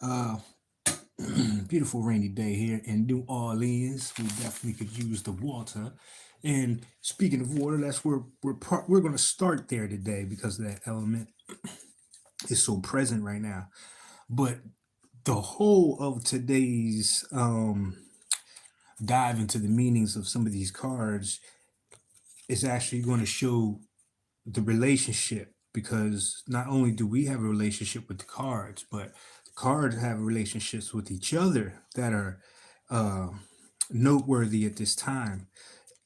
Uh, Beautiful rainy day here in New Orleans. We definitely could use the water. And speaking of water, that's where we're going to start there today because that element is so present right now. But the whole of today's dive into the meanings of some of these cards is actually going to show the relationship because not only do we have a relationship with the cards, but the cards have relationships with each other that are uh, noteworthy at this time,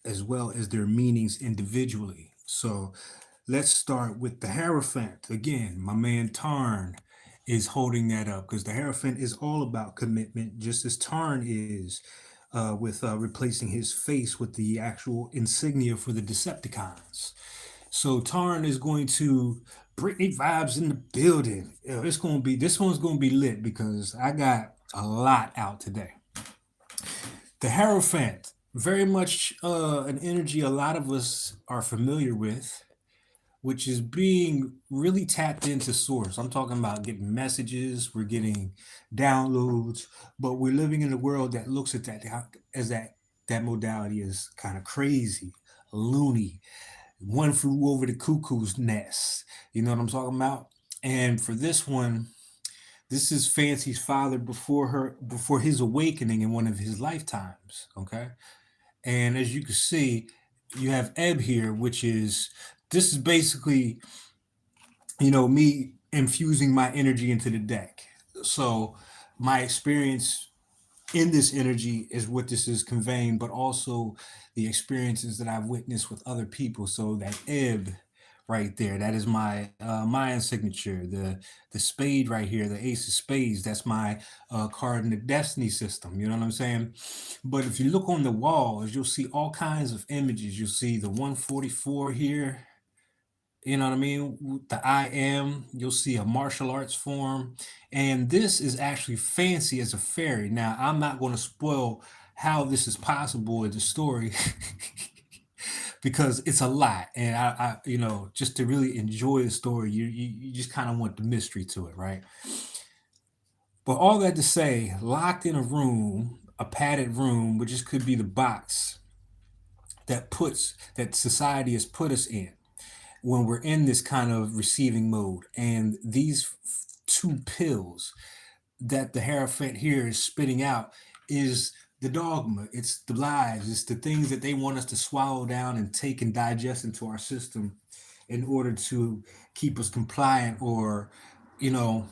as well as their meanings individually. So let's start with the Hierophant. Again, my man Tarn is holding that up because the Hierophant is all about commitment, just as Tarn is with replacing his face with the actual insignia for the Decepticons. So Tarn is going to Britney vibes in the building. It's going to be this one's going to be lit because I got a lot out today. The Hierophant, very much an energy a lot of us are familiar with, which is being really tapped into source. I'm talking about getting messages, we're getting downloads, but we're living in a world that looks at that as that modality is kind of crazy, loony. One flew over the cuckoo's nest. You know what I'm talking about? And for this one, this is Fancy's father before his awakening in one of his lifetimes. Okay. And as you can see, you have Ebb here, which is this is basically, me infusing my energy into the deck. So my experience in this energy is what this is conveying, but also the experiences that I've witnessed with other people. So that ebb right there, that is my Mayan signature. The spade right here, the ace of spades, that's my card in the destiny system. You know what I'm saying? But if you look on the walls, you'll see all kinds of images. You'll see the 144 here, you know what I mean? The I am, you'll see a martial arts form. And this is actually fancy as a fairy. Now, I'm not going to spoil how this is possible in the story because it's a lot. And just to really enjoy the story, you just kind of want the mystery to it, right? But all that to say, locked in a room, a padded room, which just could be the box that society has put us in when we're in this kind of receiving mode. And these two pills that the Hierophant here is spitting out is the dogma, it's the lies, it's the things that they want us to swallow down and take and digest into our system in order to keep us compliant or, you know,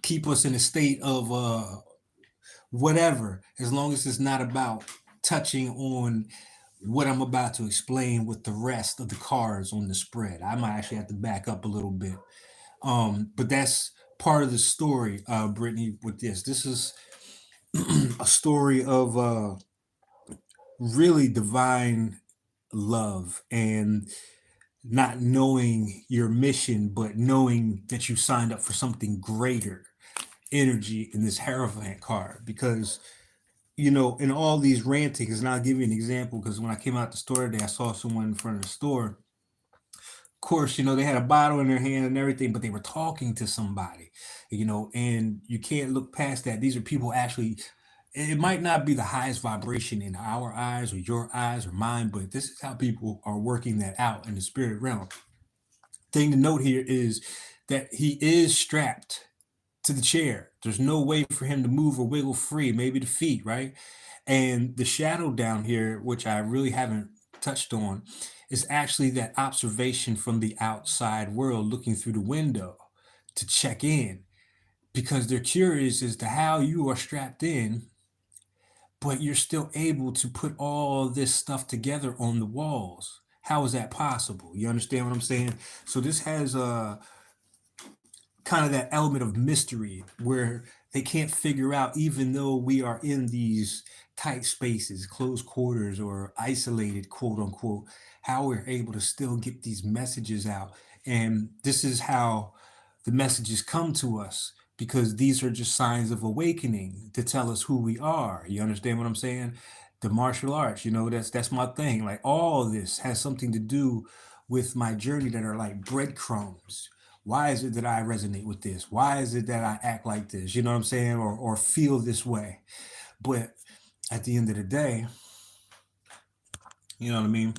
keep us in a state of whatever, as long as it's not about touching on what I'm about to explain with the rest of the cards on the spread. I might actually have to back up a little bit. But that's part of the story, Brittany, with this. This is a story of really divine love and not knowing your mission, but knowing that you signed up for something greater energy in this Hierophant card. Because in all these rantings, and I'll give you an example because when I came out the store today, I saw someone in front of the store. Of course, they had a bottle in their hand and everything, but they were talking to somebody, and you can't look past that. These are people actually, it might not be the highest vibration in our eyes or your eyes or mine, but this is how people are working that out in the spirit realm. Thing to note here is that he is strapped to the chair. There's no way for him to move or wiggle free, maybe the feet, right? And the shadow down here, which I really haven't touched on, is actually that observation from the outside world looking through the window to check in because they're curious as to how you are strapped in, but you're still able to put all this stuff together on the walls. How is that possible? You understand what I'm saying? So this has kind of that element of mystery where they can't figure out, even though we are in these tight spaces, closed quarters, or isolated, quote unquote, how we're able to still get these messages out. And this is how the messages come to us because these are just signs of awakening to tell us who we are. You understand what I'm saying? The martial arts, that's my thing. Like all of this has something to do with my journey that are like breadcrumbs Why is it that I resonate with this? Why is it that I act like this? You know what I'm saying? Or feel this way. But at the end of the day, you know what I mean?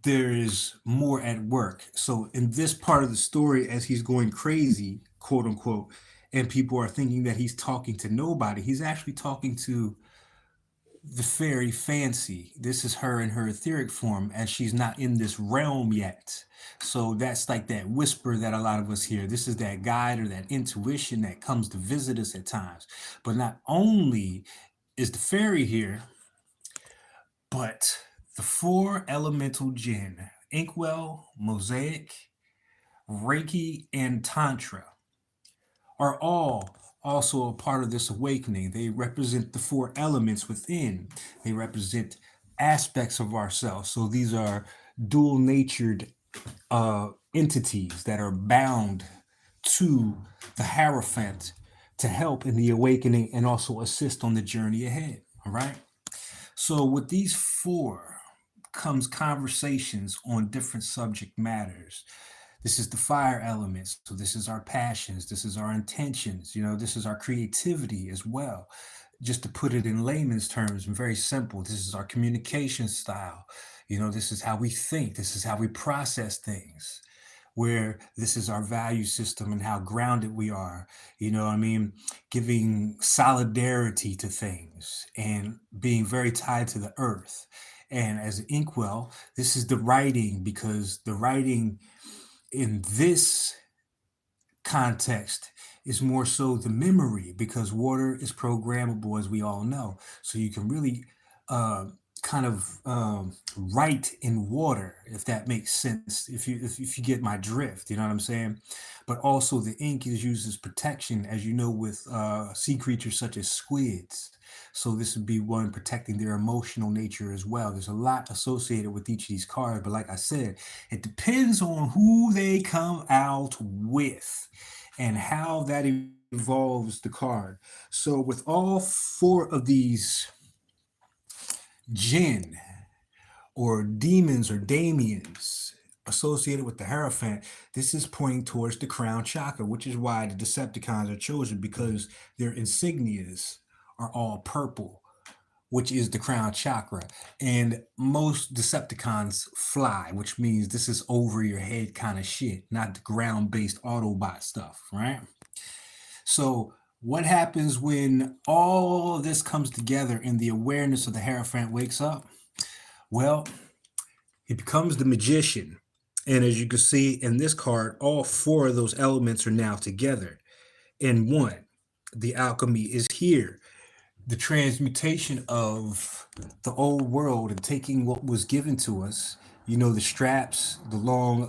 There is more at work. So in this part of the story, as he's going crazy, quote unquote, and people are thinking that he's talking to nobody, he's actually talking to the fairy Fancy. This is her in her etheric form, as she's not in this realm yet. So that's like that whisper that a lot of us hear. This is that guide or that intuition that comes to visit us at times. But not only is the fairy here, but the four elemental jinn, Inkwell, Mosaic, Reiki, and Tantra, are all also a part of this awakening. They represent the four elements within, they represent aspects of ourselves. So these are dual natured entities that are bound to the Hierophant to help in the awakening and also assist on the journey ahead. All right. So with these four comes conversations on different subject matters. This is the fire elements. So this is our passions. This is our intentions. You know, this is our creativity as well. Just to put it in layman's terms, very simple. This is our communication style. You know, this is how we think. This is how we process things. Where this is our value system and how grounded we are. You know what I mean? Giving solidarity to things and being very tied to the earth. And as an inkwell, this is the writing, because the writing in this context is more so the memory, because water is programmable, as we all know. So you can really uh, kind of write in water, if that makes sense. If you get my drift, you know what I'm saying. But also the ink is used as protection, as you know, with sea creatures such as squids. So this would be one protecting their emotional nature as well. There's a lot associated with each of these cards, but like I said, it depends on who they come out with and how that evolves the card. So with all four of these jinn or demons or damians associated with the Hierophant, this is pointing towards the crown chakra, which is why the Decepticons are chosen, because their insignias are all purple, which is the crown chakra. And most Decepticons fly, which means this is over your head kind of shit, not the ground based Autobot stuff, right? So, what happens when all this comes together and the awareness of the Hierophant wakes up? Well, he becomes the magician. And as you can see in this card, all four of those elements are now together in one. The alchemy is here. The transmutation of the old world and taking what was given to us, you know, the straps, the long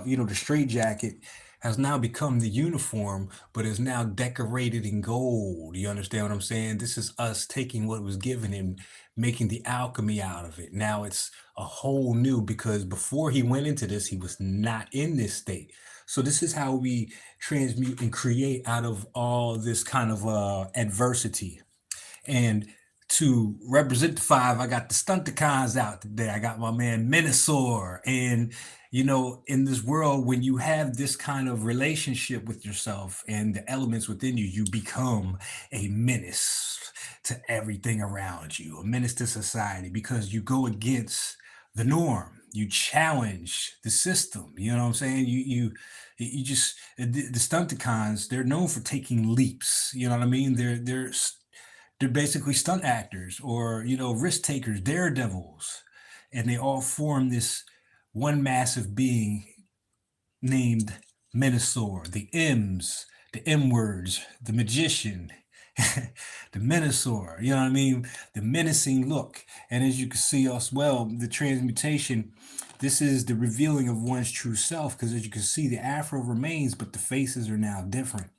you know, the straight jacket has now become the uniform, but is now decorated in gold. You understand what I'm saying? This is us taking what was given and making the alchemy out of it. Now it's a whole new, because before he went into this, he was not in this state. So this is how we transmute and create out of all this kind of adversity. And to represent the five, I got the Stunticons out today. I got my man Minosaur. And, you know, in this world, when you have this kind of relationship with yourself and the elements within you, you become a menace to everything around you, a menace to society, because you go against the norm. You challenge the system. You know what I'm saying? You just the Stunticons. They're known for taking leaps. You know what I mean? They're basically stunt actors, or, you know, risk takers, daredevils, and they all form this one massive being named Minosaur. The M's, the M words, the magician, the Minosaur. You know what I mean? The menacing look. And as you can see as well, the transmutation. This is the revealing of one's true self, because as you can see, the afro remains, but the faces are now different.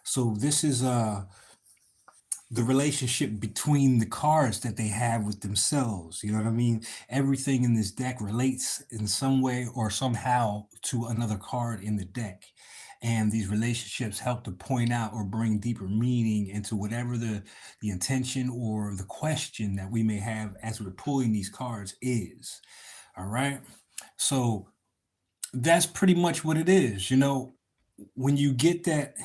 So this is the relationship between the cards that they have with themselves. You know what I mean? Everything in this deck relates in some way or somehow to another card in the deck. And these relationships help to point out or bring deeper meaning into whatever the intention or the question that we may have as we're pulling these cards is. All right. So That's pretty much what it is. When you get that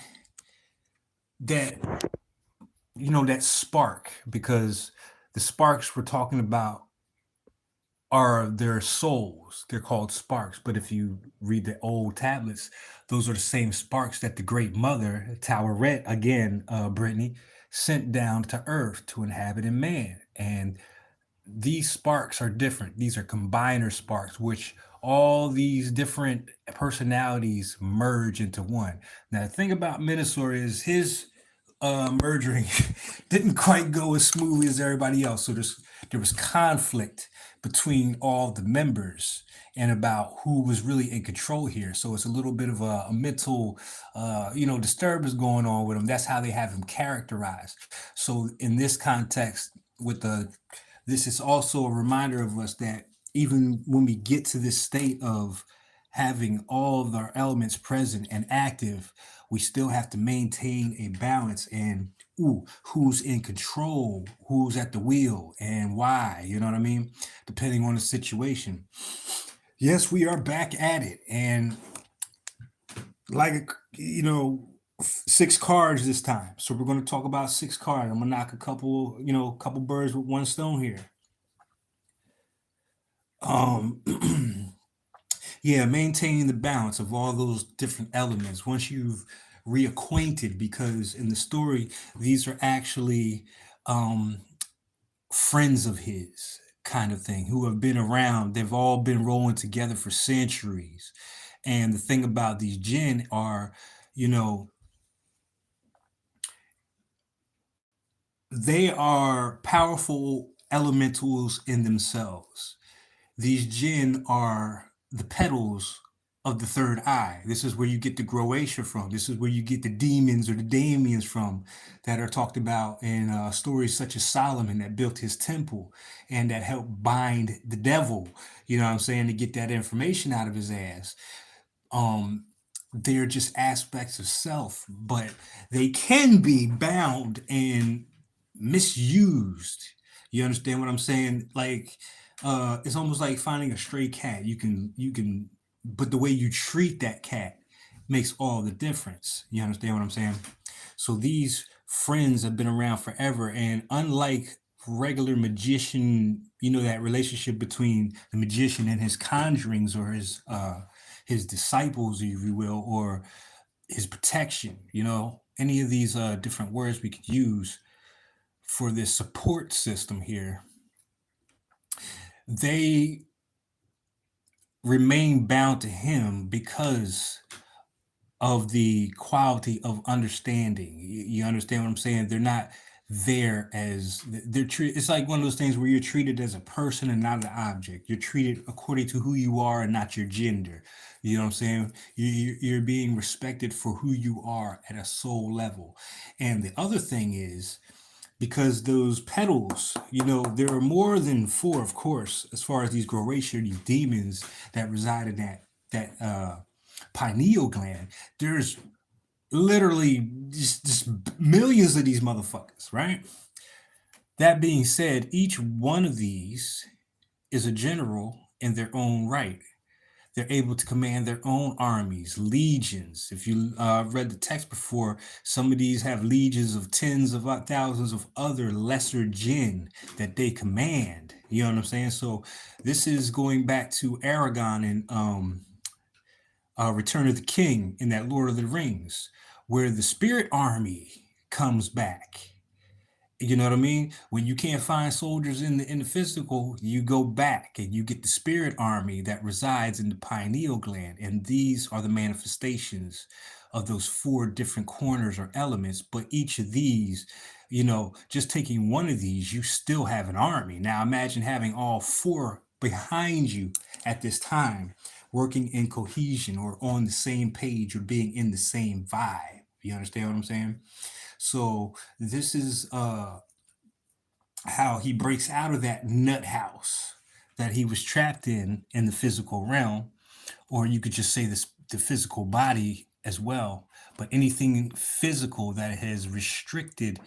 that spark, because the sparks we're talking about are their souls. They're called sparks. But if you read the old tablets, those are the same sparks that the Great Mother, Taweret, again, Brittany, sent down to Earth to inhabit in man. And these sparks are different. These are combiner sparks, which all these different personalities merge into one. Now, the thing about Minosaur is his merging didn't quite go as smoothly as everybody else. So there was conflict between all the members and about who was really in control here. So it's a little bit of a mental, disturbance going on with him. That's how they have him characterized. So in this context, with this is also a reminder of us that even when we get to this state of having all of our elements present and active, we still have to maintain a balance and who's in control, who's at the wheel, and why. You know what I mean? Depending on the situation. Yes, we are back at it, and like six cards this time. So we're going to talk about six cards. I'm gonna knock a couple birds with one stone here. Um, yeah, maintaining the balance of all those different elements once you've reacquainted, because in the story these are actually um friends of his, kind of thing, who have been around. They've all been rolling together for centuries. And the thing about these jinn are, you know they are powerful elementals in themselves. These jinn are the petals of the third eye. This is where you get the Croatia from. This is where you get the demons or the Damians from, that are talked about in stories such as Solomon that built his temple and that helped bind the devil, you know what I'm saying, to get that information out of his ass. um they're just aspects of self, but they can be bound and misused. You understand what I'm saying? Like, it's almost like finding a stray cat. You can but the way you treat that cat makes all the difference. You understand what I'm saying? So these friends have been around forever, and unlike regular magician, that relationship between the magician and his conjurings, or his disciples, if you will, or his protection, any of these different words we could use for this support system here, they remain bound to him because of the quality of understanding. You understand what I'm saying? They're not there as they're treated. It's like one of those things where you're treated as a person and not an object. You're treated according to who you are and not your gender. You know what I'm saying? You're being respected for who you are at a soul level. And the other thing is, because those petals, there are more than four, of course, as far as these Croatia, these demons that reside in that pineal gland. There's literally just millions of these motherfuckers, right? That being said, each one of these is a general in their own right. They're able to command their own armies, legions. If you read the text before, some of these have legions of tens of thousands of other lesser jinn that they command. You know what I'm saying? So this is going back to Aragon and Return of the King in that Lord of the Rings, where the spirit army comes back. You know what I mean? When you can't find soldiers in the physical, you go back and you get the spirit army that resides in the pineal gland. And these are the manifestations of those four different corners or elements. But each of these, just taking one of these, you still have an army. Now imagine having all four behind you at this time, working in cohesion or on the same page or being in the same vibe. You understand what I'm saying? So this is how he breaks out of that nut house that he was trapped in the physical realm, or you could just say this the physical body as well. But anything physical that has restricted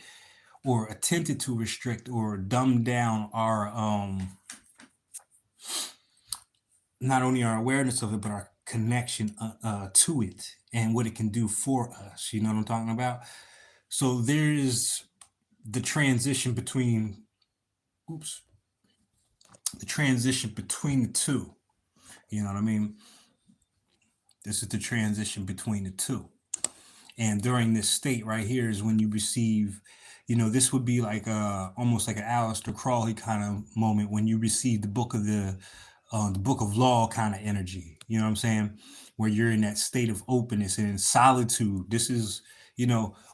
or attempted to restrict or dumb down our not only our awareness of it, but our connection to it and what it can do for us. You know what I'm talking about? So there's the transition between, oops, the transition between the two. You know what I mean? This is the transition between the two. And during this state right here is when you receive, this would be like almost like an Aleister Crowley kind of moment when you receive the book of law kind of energy. You know what I'm saying? Where you're in that state of openness and in solitude. This is,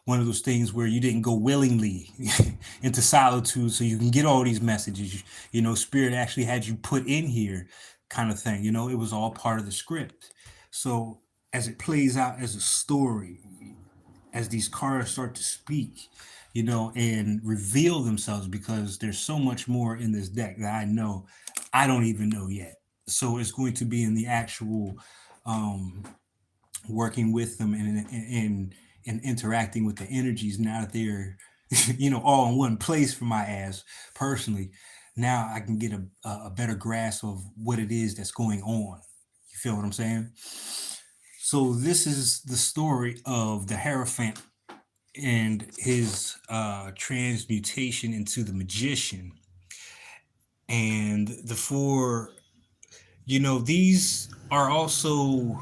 one of those things where you didn't go willingly into solitude so you can get all these messages. Spirit actually had you put in here, kind of thing. It was all part of the script. So as it plays out as a story, as these cards start to speak, and reveal themselves, because there's so much more in this deck that I don't even know yet. So it's going to be in the actual working with them and interacting with the energies now that they're all in one place for my ass personally. Now I can get a better grasp of what it is that's going on. You feel what I'm saying? So this is the story of the Hierophant and his transmutation into the magician. And the four, these are also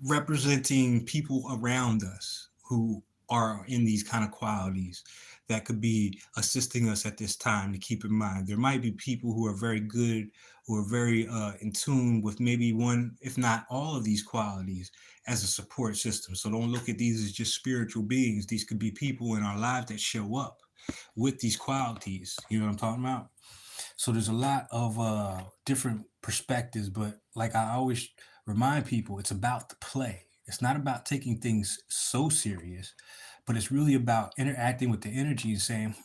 representing people around us who are in these kind of qualities that could be assisting us at this time. To keep in mind, there might be people who are very good, who are very in tune with maybe one, if not all of these qualities as a support system. So don't look at these as just spiritual beings. These could be people in our lives that show up with these qualities. You know what I'm talking about? So there's a lot of different perspectives, but like I always remind people, it's about the play. It's not about taking things so serious, but it's really about interacting with the energy and saying,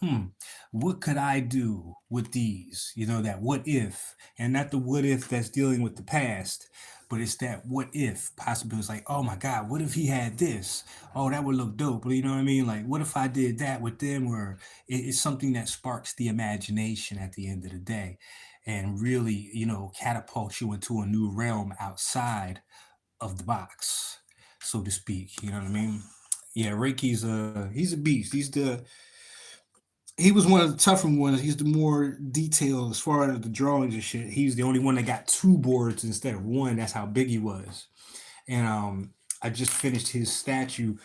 what could I do with these? That what if, and not the what if that's dealing with the past, but it's that what if possibility. It's like, oh my God, what if he had this? Oh, that would look dope. You know what I mean? Like, what if I did that with them? Or it's something that sparks the imagination at the end of the day and really, catapults you into a new realm outside of the box, so to speak. You know what I mean? Yeah, Reiki's he's a beast. He was one of the tougher ones. He's the more detailed as far as the drawings and shit. He's the only one that got two boards instead of one. That's how big he was. And I just finished his statue,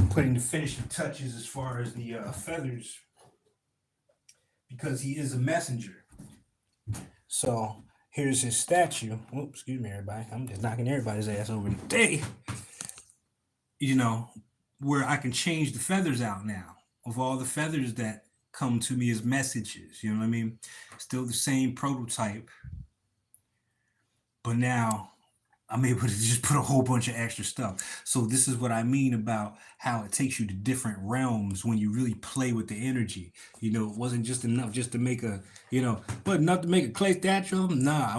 putting the finishing touches as far as the feathers, because he is a messenger. So here's his statue. Oops, excuse me, everybody. I'm just knocking everybody's ass over today. You know, where I can change the feathers out now of all the feathers that come to me as messages. You know what I mean? Still the same prototype, but now I'm able to just put a whole bunch of extra stuff. So this is what I mean about how it takes you to different realms when you really play with the energy. It wasn't just enough just to make but enough to make a clay statue of them. Nah,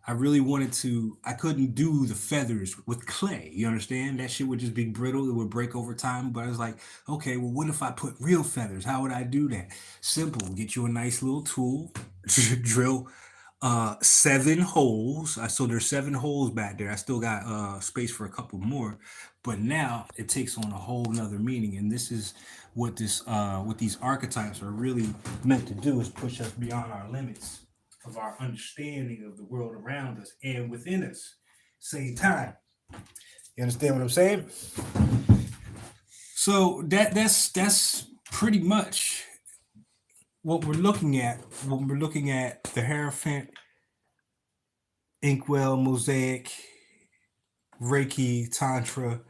I really wanted to. I couldn't do the feathers with clay. You understand? That shit would just be brittle. It would break over time. But I was like, okay, well, what if I put real feathers? How would I do that? Simple. Get you a nice little tool, drill 7 holes. So there's 7 holes back there. I still got space for a couple more, but now it takes on a whole nother meaning. And this is what these archetypes are really meant to do, is push us beyond our limits of our understanding of the world around us and within us. Same time. You understand what I'm saying? So that's pretty much what we're looking at when we're looking at the Hierophant, Inkwell, Mosaic, Reiki, Tantra,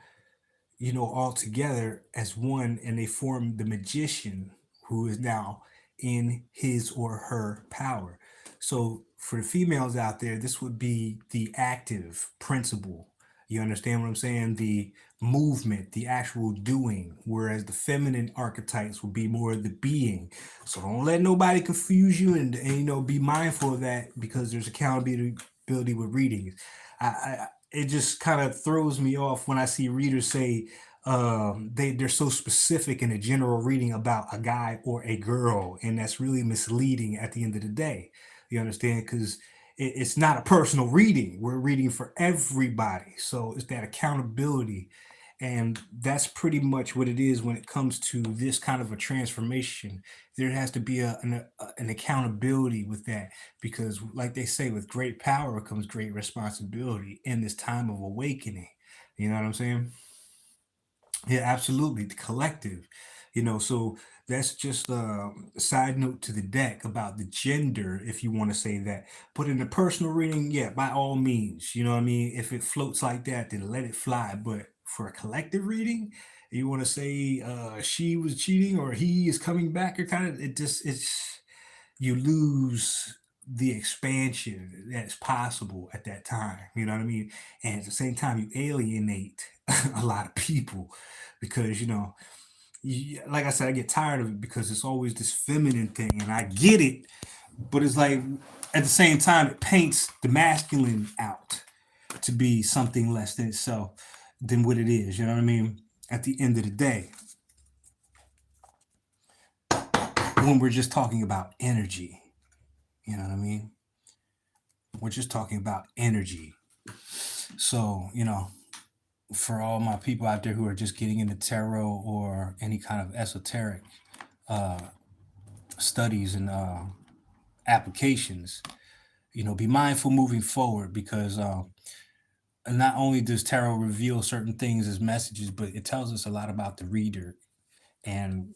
all together as one, and they form the magician who is now in his or her power. So for the females out there, this would be the active principle. You understand what I'm saying? The movement, the actual doing, whereas the feminine archetypes would be more the being. So don't let nobody confuse you, and be mindful of that, because there's accountability with readings. It just kind of throws me off when I see readers say they're so specific in a general reading about a guy or a girl, and that's really misleading at the end of the day. You understand? Because it's not a personal reading. We're reading for everybody. So it's that accountability. And that's pretty much what it is when it comes to this kind of a transformation. There has to be an accountability with that because, like they say, with great power comes great responsibility in this time of awakening. You know what I'm saying? Yeah, absolutely. The collective, so that's just a side note to the deck about the gender, if you want to say that. But in the personal reading, yeah, by all means, you know what I mean? If it floats like that, then let it fly. But for a collective reading, you want to say she was cheating or he is coming back, or kind of, you lose the expansion that's possible at that time. You know what I mean? And at the same time, you alienate a lot of people because like I said, I get tired of it because it's always this feminine thing, and I get it, but it's like at the same time, it paints the masculine out to be something less than itself than what it is. You know what I mean? At the end of the day, when we're just talking about energy, you know what I mean? We're just talking about energy. So, for all my people out there who are just getting into tarot or any kind of esoteric studies and applications, be mindful moving forward because not only does tarot reveal certain things as messages, but it tells us a lot about the reader and,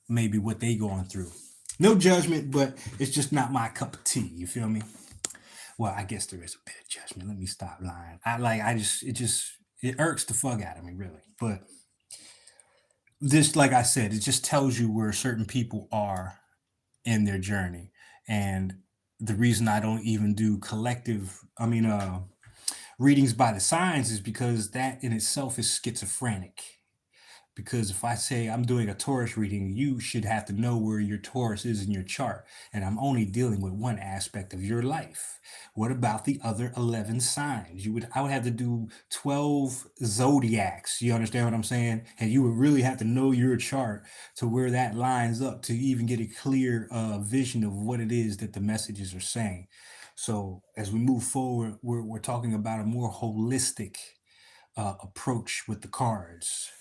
maybe what they going through. No judgment, but it's just not my cup of tea. You feel me? Well, I guess there is a bit of judgment. Let me stop lying. It irks the fuck out of me, really. But this, like I said, it just tells you where certain people are in their journey. And the reason I don't even do readings by the signs is because that in itself is schizophrenic. Because if I say I'm doing a Taurus reading, you should have to know where your Taurus is in your chart. And I'm only dealing with one aspect of your life. What about the other 11 signs? I would have to do 12 zodiacs. You understand what I'm saying? And you would really have to know your chart to where that lines up to even get a clear vision of what it is that the messages are saying. So as we move forward, we're talking about a more holistic approach with the cards.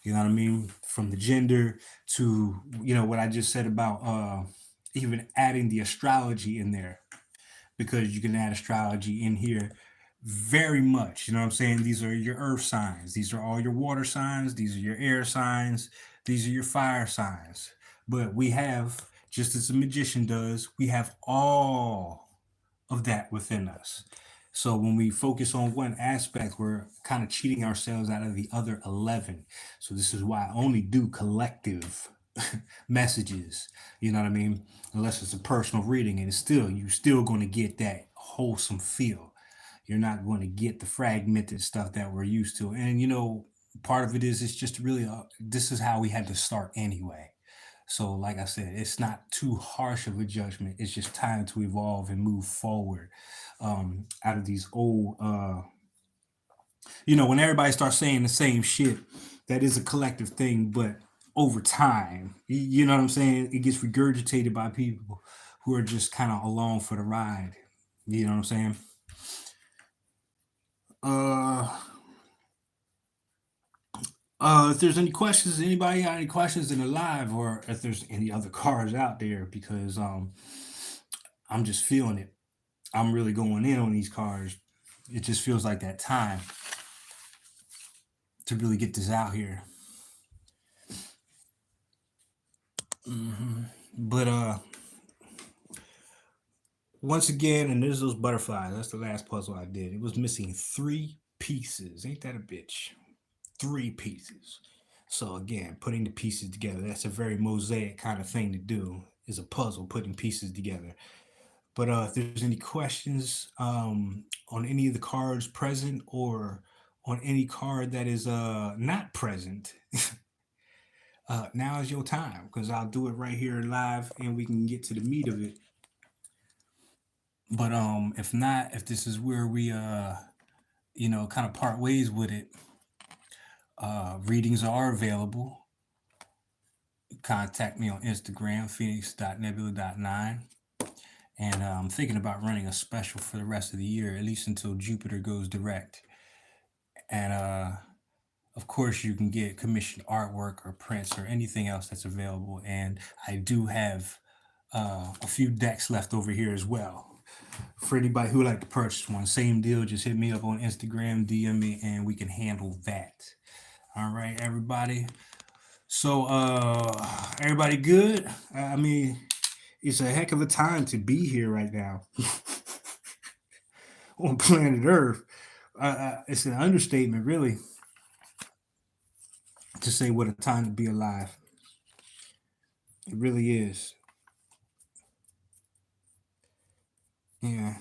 You know what I mean? From the gender to, what I just said about even adding the astrology in there, because you can add astrology in here very much. You know what I'm saying? These are your earth signs. These are all your water signs. These are your air signs. These are your fire signs. But we have, just as a magician does, we have all of that within us. So when we focus on one aspect, we're kind of cheating ourselves out of the other 11. So this is why I only do collective messages. You know what I mean? Unless it's a personal reading, and you're still going to get that wholesome feel. You're not going to get the fragmented stuff that we're used to. And part of it is it's just really this is how we had to start anyway. So, like I said, it's not too harsh of a judgment. It's just time to evolve and move forward out of these old. When everybody starts saying the same shit, that is a collective thing. But over time, you know what I'm saying? It gets regurgitated by people who are just kind of along for the ride. You know what I'm saying? Uh, if there's any questions, anybody got any questions in the live, or if there's any other cards out there, because I'm just feeling it. I'm really going in on these cards. It just feels like that time to really get this out here. But once again, and there's those butterflies. That's the last puzzle I did. It was missing 3 pieces. Ain't that a bitch? 3 pieces. So again, putting the pieces together, that's a very mosaic kind of thing to do, is a puzzle, putting pieces together. But if there's any questions on any of the cards present or on any card that is not present, now is your time, because I'll do it right here live and we can get to the meat of it. But if not, if this is where we kind of part ways with it, readings are available. Contact me on Instagram, phoenix.nebula.9. And I'm thinking about running a special for the rest of the year, at least until Jupiter goes direct. And of course, you can get commissioned artwork or prints or anything else that's available. And I do have a few decks left over here as well. For anybody who would like to purchase one, same deal. Just hit me up on Instagram, DM me, and we can handle that. All right, everybody. So, everybody good? I mean, it's a heck of a time to be here right now on planet Earth. It's an understatement, really, to say what a time to be alive. It really is. Yeah,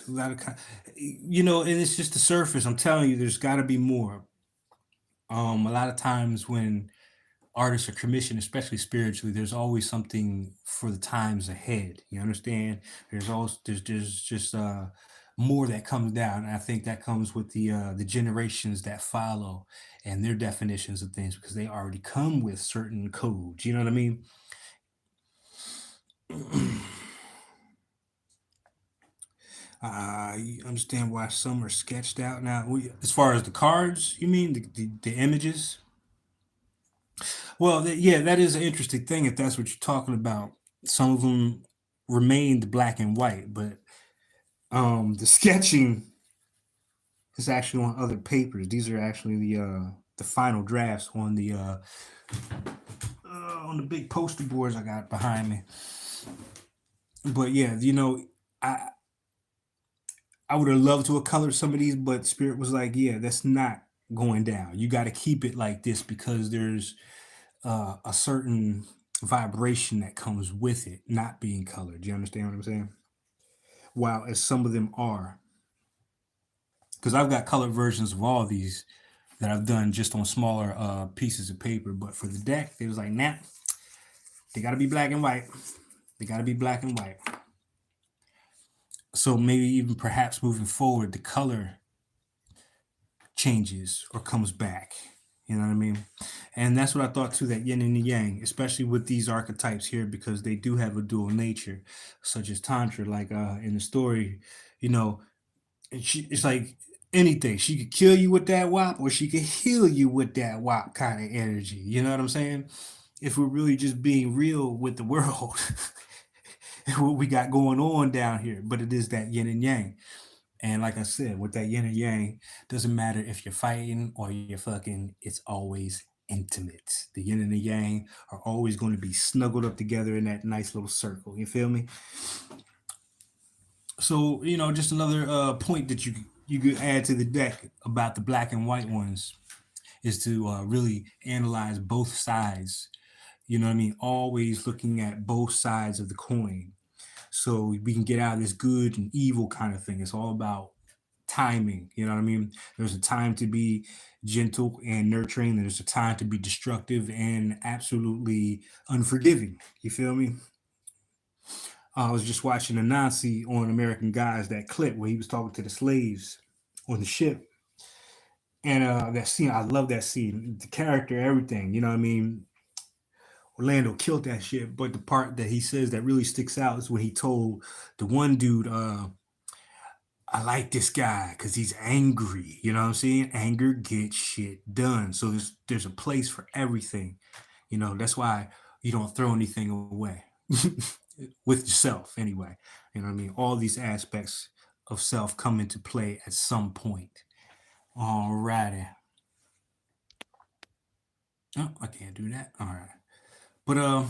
a lot of, and it's just the surface. I'm telling you, there's got to be more. A lot of times when artists are commissioned, especially spiritually, there's always something for the times ahead. You understand? There's just more that comes down. And I think that comes with the generations that follow and their definitions of things because they already come with certain codes. You know what I mean? You understand why some are sketched out now. As far as the cards, you mean the images? Well, yeah, that is an interesting thing if that's what you're talking about. Some of them remained black and white, but the sketching is actually on other papers. These are actually the final drafts on the big poster boards I got behind me. But yeah, I I would have loved to have colored some of these, but Spirit was like, yeah, that's not going down. You got to keep it like this because there's a certain vibration that comes with it not being colored. Do you understand what I'm saying? While as some of them are, because I've got colored versions of all of these that I've done just on smaller pieces of paper. But for the deck, it was like, nah, they got to be black and white. They got to be black and white. So maybe even perhaps moving forward, the color changes or comes back. You know what I mean? And that's what I thought too, that yin and the yang, especially with these archetypes here, because they do have a dual nature, such as Tantra, like in the story, you know, it's like anything. She could kill you with that wop or she could heal you with that wop kind of energy. You know what I'm saying? If we're really just being real with the world and what we got going on down here, but it is that yin and yang. And like I said, with that yin and yang, doesn't matter if you're fighting or you're fucking, it's always intimate. The yin and the yang are always going to be snuggled up together in that nice little circle. You feel me? So, just another point that you could add to the deck about the black and white ones is to really analyze both sides. You know what I mean? Always looking at both sides of the coin so we can get out of this good and evil kind of thing. It's all about timing. You know what I mean? There's a time to be gentle and nurturing. There's a time to be destructive and absolutely unforgiving. You feel me? I was just watching a Nazi on American Guys, that clip where he was talking to the slaves on the ship. And that scene, I love that scene. The character, everything. You know what I mean? Orlando killed that shit. But the part that he says that really sticks out is when he told the one dude, I like this guy because he's angry. You know what I'm saying? Anger gets shit done. So there's a place for everything. That's why you don't throw anything away with yourself anyway. You know what I mean? All these aspects of self come into play at some point. Alrighty. Oh, I can't do that. All right. But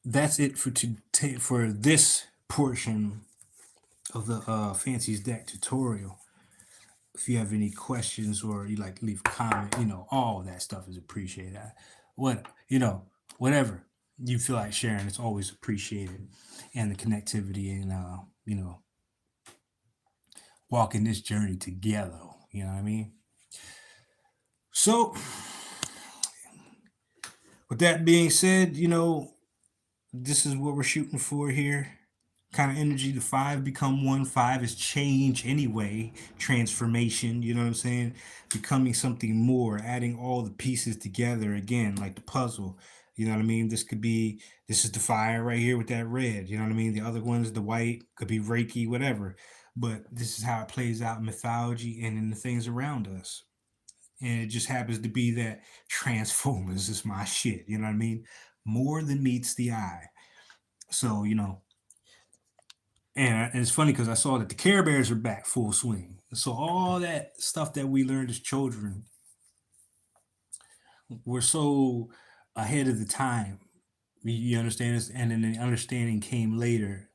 that's it for this portion of the Fancy's deck tutorial. If you have any questions or you like to leave a comment, all that stuff is appreciated. Whatever you feel like sharing, it's always appreciated. And the connectivity and, walking this journey together. You know what I mean? So, with that being said, this is what we're shooting for here. Kind of energy, the five become one. Five is change anyway, transformation, you know what I'm saying? Becoming something more, adding all the pieces together again, like the puzzle. You know what I mean? This is the fire right here with that red. You know what I mean? The other one's the white, could be Reiki, whatever. But this is how it plays out in mythology and in the things around us. And it just happens to be that Transformers is my shit. You know what I mean? More than meets the eye. So, and it's funny because I saw that the Care Bears are back full swing. So all that stuff that we learned as children, we're so ahead of the time. You understand this? And then the understanding came later.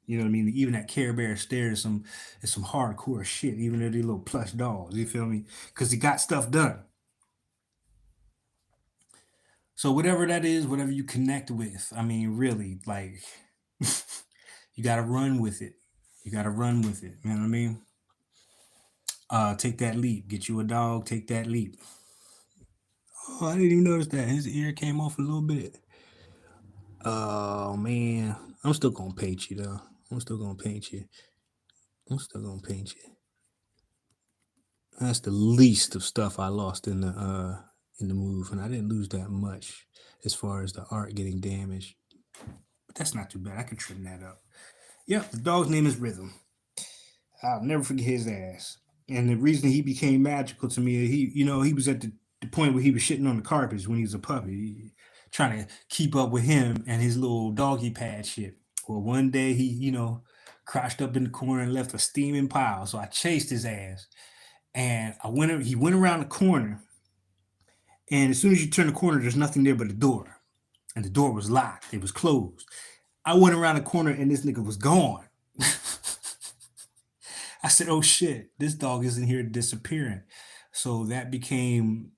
You know what I mean? Even that Care Bear stare is some hardcore shit, even though they little plush dolls. You feel me? Because they got stuff done. So whatever that is, whatever you connect with, I mean, really, like you gotta run with it. You gotta run with it. You know what I mean? Take that leap. Get you a dog. Take that leap. Oh, I didn't even notice that his ear came off a little bit. Oh man, I'm still gonna paint you though. I'm still gonna paint you. I'm still gonna paint you. That's the least of stuff I lost in the move, and I didn't lose that much as far as the art getting damaged. But that's not too bad. I can trim that up. Yep, the dog's name is Rhythm. I'll never forget his ass. And the reason he became magical to me, he was at the point where he was shitting on the carpets when he was a puppy, trying to keep up with him and his little doggy pad shit. Well, one day he, crouched up in the corner and left a steaming pile. So I chased his ass, and he went around the corner, and as soon as you turn the corner, there's nothing there but a door, and the door was locked. It was closed. I went around the corner, and this nigga was gone. I said, "Oh shit, this dog isn't here disappearing." So that became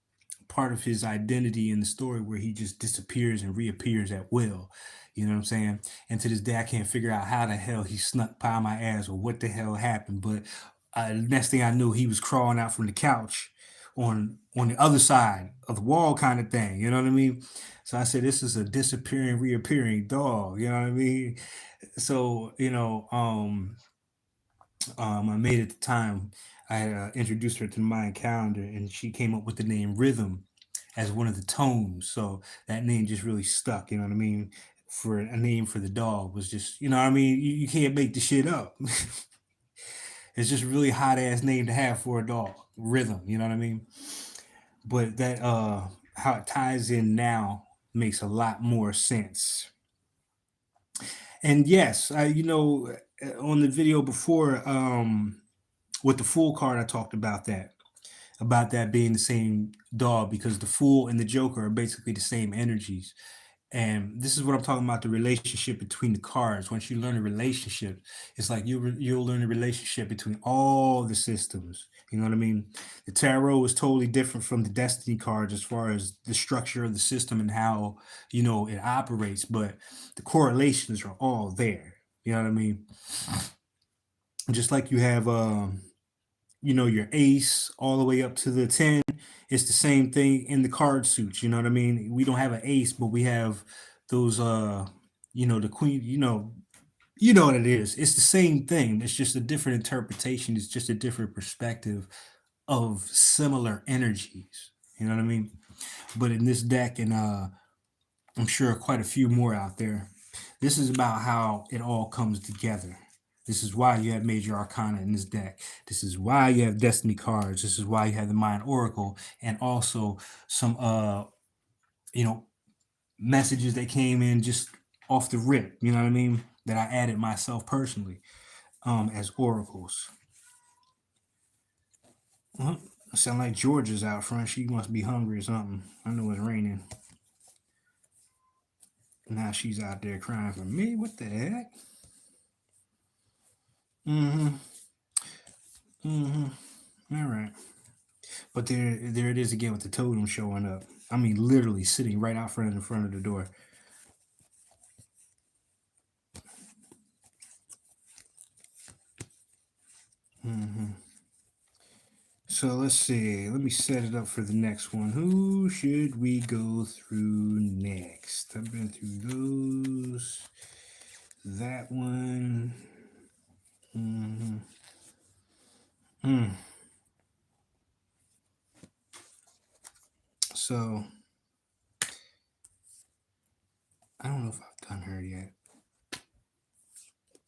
part of his identity in the story, where he just disappears and reappears at will. You know what I'm saying? And to this day, I can't figure out how the hell he snuck by my ass or what the hell happened. But next thing I knew, he was crawling out from the couch on the other side of the wall, kind of thing. You know what I mean? So I said, "This is a disappearing, reappearing dog." You know what I mean? So my mate at the time, I had introduced her to the Mayan calendar, and she came up with the name Rhythm as one of the tones. So that name just really stuck. You know what I mean? For a name for the dog was just, you know what I mean? You can't make the shit up. It's just a really hot ass name to have for a dog. Rhythm. You know what I mean? But that how it ties in now makes a lot more sense. And yes, on the video before, with the Fool card, I talked about that being the same dog, because the Fool and the Joker are basically the same energies. And this is what I'm talking about, the relationship between the cards. Once you learn a relationship, it's like you'll learn a relationship between all the systems. You know what I mean? The tarot is totally different from the destiny cards as far as the structure of the system and how it operates, but the correlations are all there. You know what I mean? Just like you have your ace all the way up to the 10. It's the same thing in the card suits. You know what I mean? We don't have an ace, but we have those the queen. You know what it is. It's the same thing. It's just a different interpretation. It's just a different perspective of similar energies. You know what I mean? But in this deck, and I'm sure quite a few more out there, this is about how it all comes together. This is why you have major arcana in this deck. This is why you have destiny cards. This is why you have the Mind Oracle, and also some you know, messages that came in just off the rip, you know what I mean? That I added myself personally, as oracles. Uh-huh. Sound like Georgia's out front. She must be hungry or something. I know it's raining. Now she's out there crying for me. What the heck? Mm-hmm. Mm-hmm. All right. But there it is again with the totem showing up. I mean, literally sitting right out front in front of the door. Mm-hmm. So let's see. Let me set it up for the next one. Who should we go through next? I've been through those. That one. Mm-hmm. Mm. So I don't know if I've done her yet.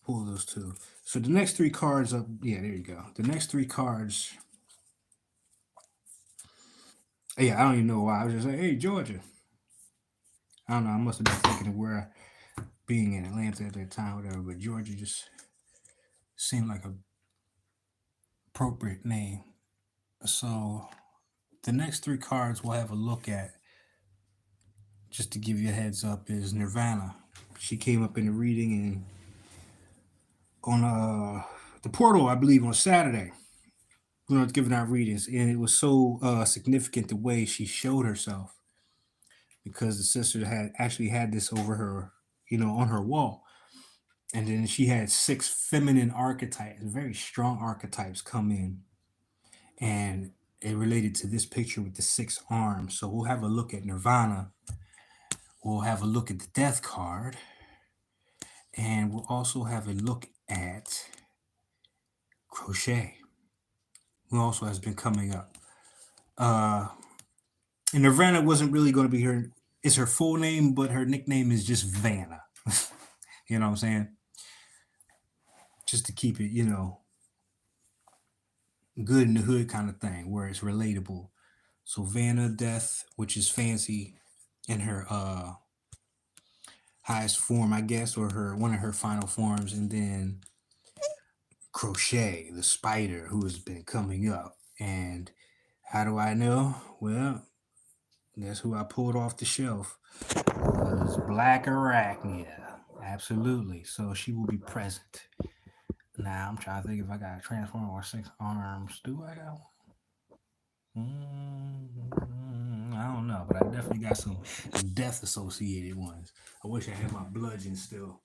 Pull those two. So the next three cards up. Yeah, there you go. The next three cards. Yeah, I don't even know why. I was just like, hey, Georgia. I don't know. I must have been thinking of where being in Atlanta at that time, whatever. But Georgia just seemed like a appropriate name. So the next three cards we'll have a look at, just to give you a heads up, is Nirvana. She came up in the reading and on the portal, I believe, on Saturday. You know, giving out readings, and it was so significant the way she showed herself because the sister had actually had this over her, on her wall, and then she had six feminine archetypes, very strong archetypes, come in, and it related to this picture with the six arms. So we'll have a look at Nirvana. We'll have a look at the Death card, and we'll also have a look at Crochet, who also has been coming up. Uh, and Nirvana wasn't really going to be her. It's her full name, but her nickname is just Vanna. You know what I'm saying? Just to keep it, good in the hood kind of thing, where it's relatable. So Vanna Death, which is fancy in her highest form, I guess, or her one of her final forms, and then Crochet, the spider, who has been coming up. And how do I know? Well, that's who I pulled off the shelf. Was Black Arachnia. Absolutely. So she will be present. Now I'm trying to think if I got a transform or six arms. Do I got one? I don't know, but I definitely got some death associated ones. I wish I had my bludgeon still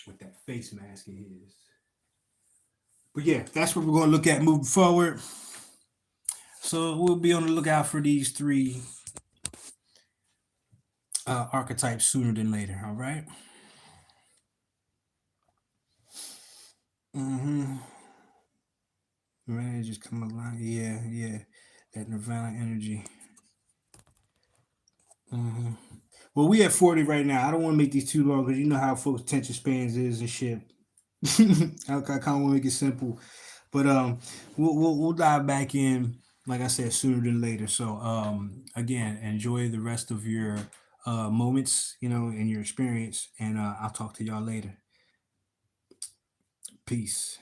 with that face mask of his. But yeah, that's what we're going to look at moving forward. So we'll be on the lookout for these three archetypes sooner than later. All right. Mm-hmm. Man, just come along. Yeah, yeah. That Nirvana energy. Mm-hmm. Well, we at 40 right now. I don't want to make these too long because you know how folks' attention spans is and shit. I kind of want to make it simple, but we'll dive back in, like I said, sooner than later. So again, enjoy the rest of your moments, and your experience, and I'll talk to y'all later. Peace.